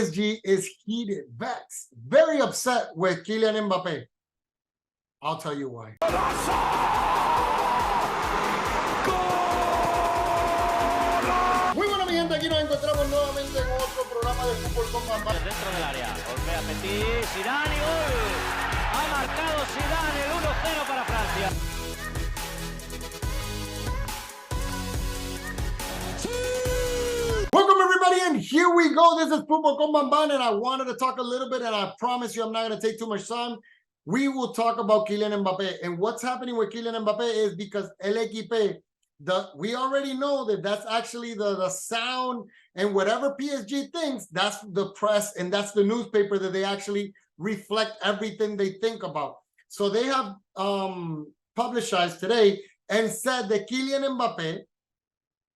PSG is heated, vexed, very upset with Kylian Mbappe. I'll tell you why. Muy buena mi gente, aquí nos encontramos nuevamente en otro programa de Fútbol con Bambam. Dentro del área, golpea Petit, Zidane y gol. Ha marcado Zidane el 1-0 para Francia. Welcome everybody, and here we go. This is Fútbol con Bambam, and I wanted to talk a little bit, and I promise you I'm not going to take too much time. We will talk about Kylian Mbappe, and what's happening with Kylian Mbappe is because El Equipe, we already know that that's actually the sound, and whatever PSG thinks, that's the press and that's the newspaper that they actually reflect everything they think about. So they have publicized today and said that Kylian Mbappe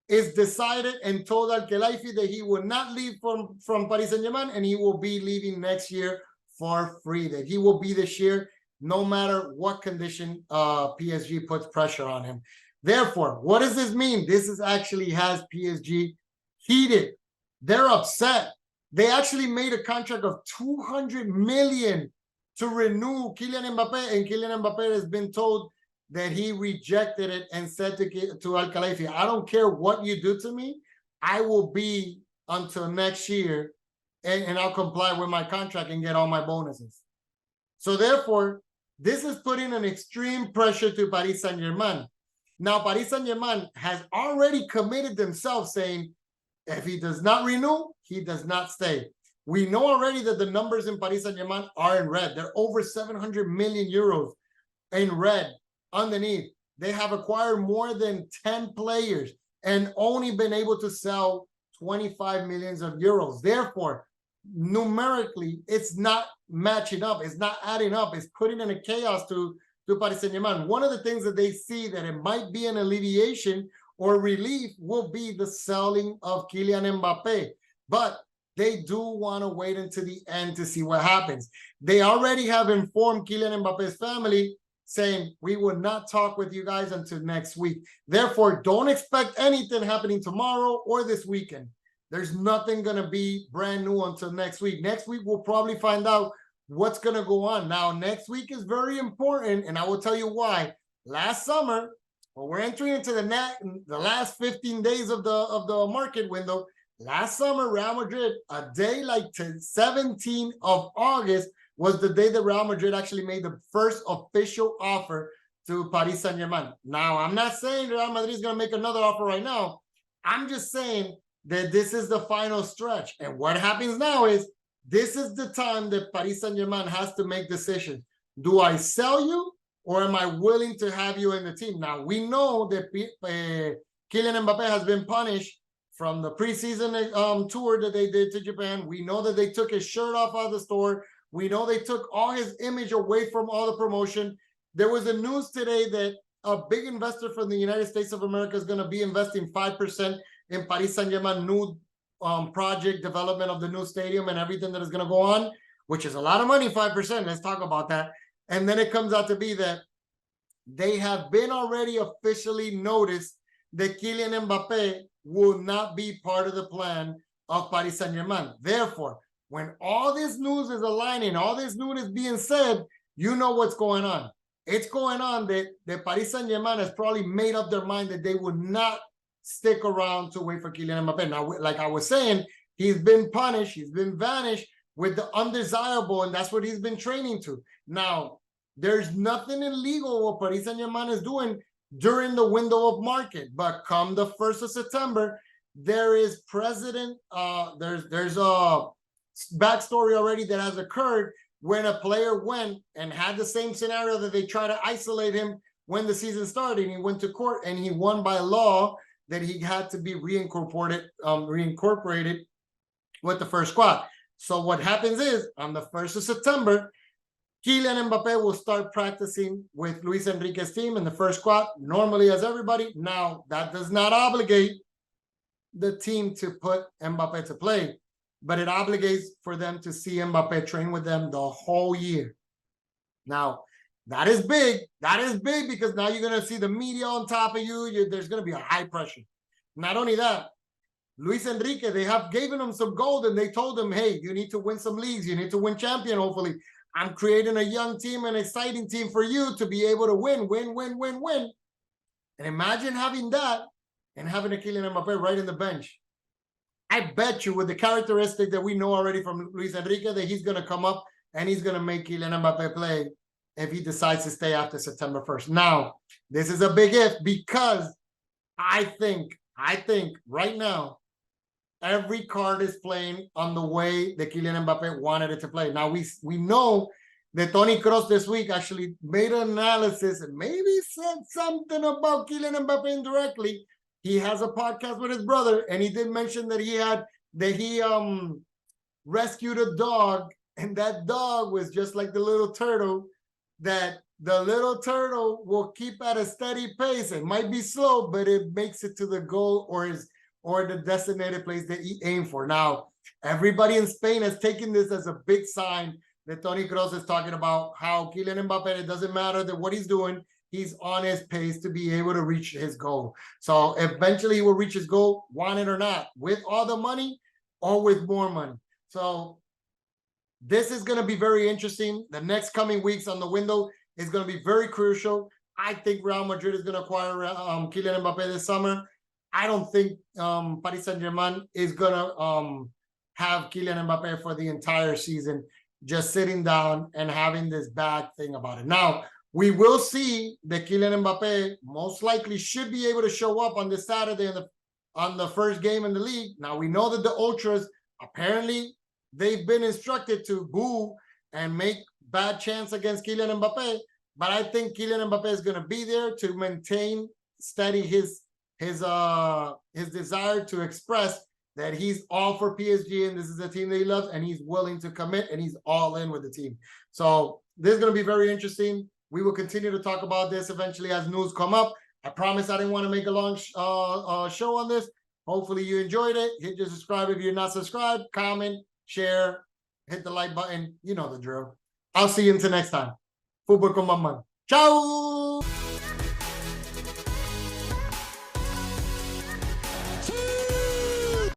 is decided and told Al-Khelaifi that he will not leave from Paris Saint-Germain, and he will be leaving next year for free, that he will be this year no matter what condition PSG puts pressure on him. Therefore, what does this mean? This is actually has PSG heated. They're upset. They actually made a contract of 200 million to renew Kylian Mbappe, and Kylian Mbappe has been told that he rejected it and said to Al-Khelaifi, I don't care what you do to me, I will be until next year, and I'll comply with my contract and get all my bonuses. So therefore, this is putting an extreme pressure to Paris Saint-Germain. Now, Paris Saint-Germain has already committed themselves, saying if he does not renew, he does not stay. We know already that the numbers in Paris Saint-Germain are in red. They're over 700 million euros in red underneath. They have acquired more than 10 players and only been able to sell 25 millions of euros. Therefore, numerically, it's not matching up. It's not adding up. It's putting in a chaos to Paris Saint-Germain. One of the things that they see that it might be an alleviation or relief will be the selling of Kylian Mbappe. But they do want to wait until the end to see what happens. They already have informed Kylian Mbappe's family, saying, we will not talk with you guys until next week. Therefore, don't expect anything happening tomorrow or this weekend. There's nothing going to be brand new until next week. Next week, we'll probably find out what's going to go on. Now, next week is very important, and I will tell you why. Last summer, when we're entering into the last 15 days of the market window, last summer, Real Madrid, a day like 17th of August, was the day that Real Madrid actually made the first official offer to Paris Saint-Germain. Now, I'm not saying Real Madrid is going to make another offer right now. I'm just saying that this is the final stretch. And what happens now is, this is the time that Paris Saint-Germain has to make decisions. Do I sell you, or am I willing to have you in the team? Now, we know that Kylian Mbappe has been punished from the preseason tour that they did to Japan. We know that they took his shirt off of the store. We know they took all his image away from all the promotion. There was a news today that a big investor from the United States of America is going to be investing 5% in Paris Saint-Germain new project development of the new stadium and everything that is going to go on, which is a lot of money, 5%. Let's talk about that. And then it comes out to be that they have been already officially noticed that Kylian Mbappe will not be part of the plan of Paris Saint-Germain. Therefore, when all this news is aligning, all this news is being said, you know what's going on. It's going on that Paris Saint-Germain has probably made up their mind that they would not stick around to wait for Kylian Mbappe. Now, like I was saying, he's been punished, he's been vanished with the undesirable, and that's what he's been training to. Now, there's nothing illegal what Paris Saint-Germain is doing during the window of market, but come the 1st of September, there is there's a backstory already that has occurred when a player went and had the same scenario that they try to isolate him when the season started. He went to court and he won by law that he had to be reincorporated with the first squad. So what happens is, on the 1st of September, Kylian Mbappe will start practicing with Luis Enrique's team in the first squad, normally as everybody. Now, that does not obligate the team to put Mbappe to play, but it obligates for them to see Mbappe train with them the whole year. Now, that is big. That is big because now you're going to see the media on top of you. There's going to be a high pressure. Not only that, Luis Enrique, they have given him some gold and they told him, hey, you need to win some leagues. You need to win champion, hopefully. I'm creating a young team, an exciting team for you to be able to win. And imagine having that and having a Kylian Mbappe right in the bench. I bet you with the characteristic that we know already from Luis Enrique that he's going to come up and he's going to make Kylian Mbappe play if he decides to stay after September 1st. Now, this is a big if because I think right now, every card is playing on the way that Kylian Mbappe wanted it to play. Now, we know that Toni Kroos this week actually made an analysis and maybe said something about Kylian Mbappe indirectly. He has a podcast with his brother, and he did mention that he rescued a dog, and that dog was just like the little turtle, that the little turtle will keep at a steady pace. It might be slow, but it makes it to the goal or the designated place that he aimed for. Now, everybody in Spain has taken this as a big sign that Toni Kroos is talking about how Kylian Mbappe, it doesn't matter that what he's doing, he's on his pace to be able to reach his goal. So eventually he will reach his goal, want it or not, with all the money or with more money. So this is going to be very interesting. The next coming weeks on the window is going to be very crucial. I think Real Madrid is going to acquire Kylian Mbappe this summer. I don't think Paris Saint-Germain is going to have Kylian Mbappe for the entire season, just sitting down and having this bad thing about it. Now, we will see that Kylian Mbappe most likely should be able to show up on this Saturday on the first game in the league. Now, we know that the Ultras, apparently, they've been instructed to boo and make bad chants against Kylian Mbappe. But I think Kylian Mbappe is going to be there to maintain steady his desire to express that he's all for PSG and this is a team that he loves and he's willing to commit and he's all in with the team. So this is going to be very interesting. We will continue to talk about this eventually as news come up. I promise I didn't want to make a long show on this. Hopefully you enjoyed it. Hit your subscribe if you're not subscribed. Comment, share, hit the like button. You know the drill. I'll see you until next time. Fútbol con Bambam. Ciao!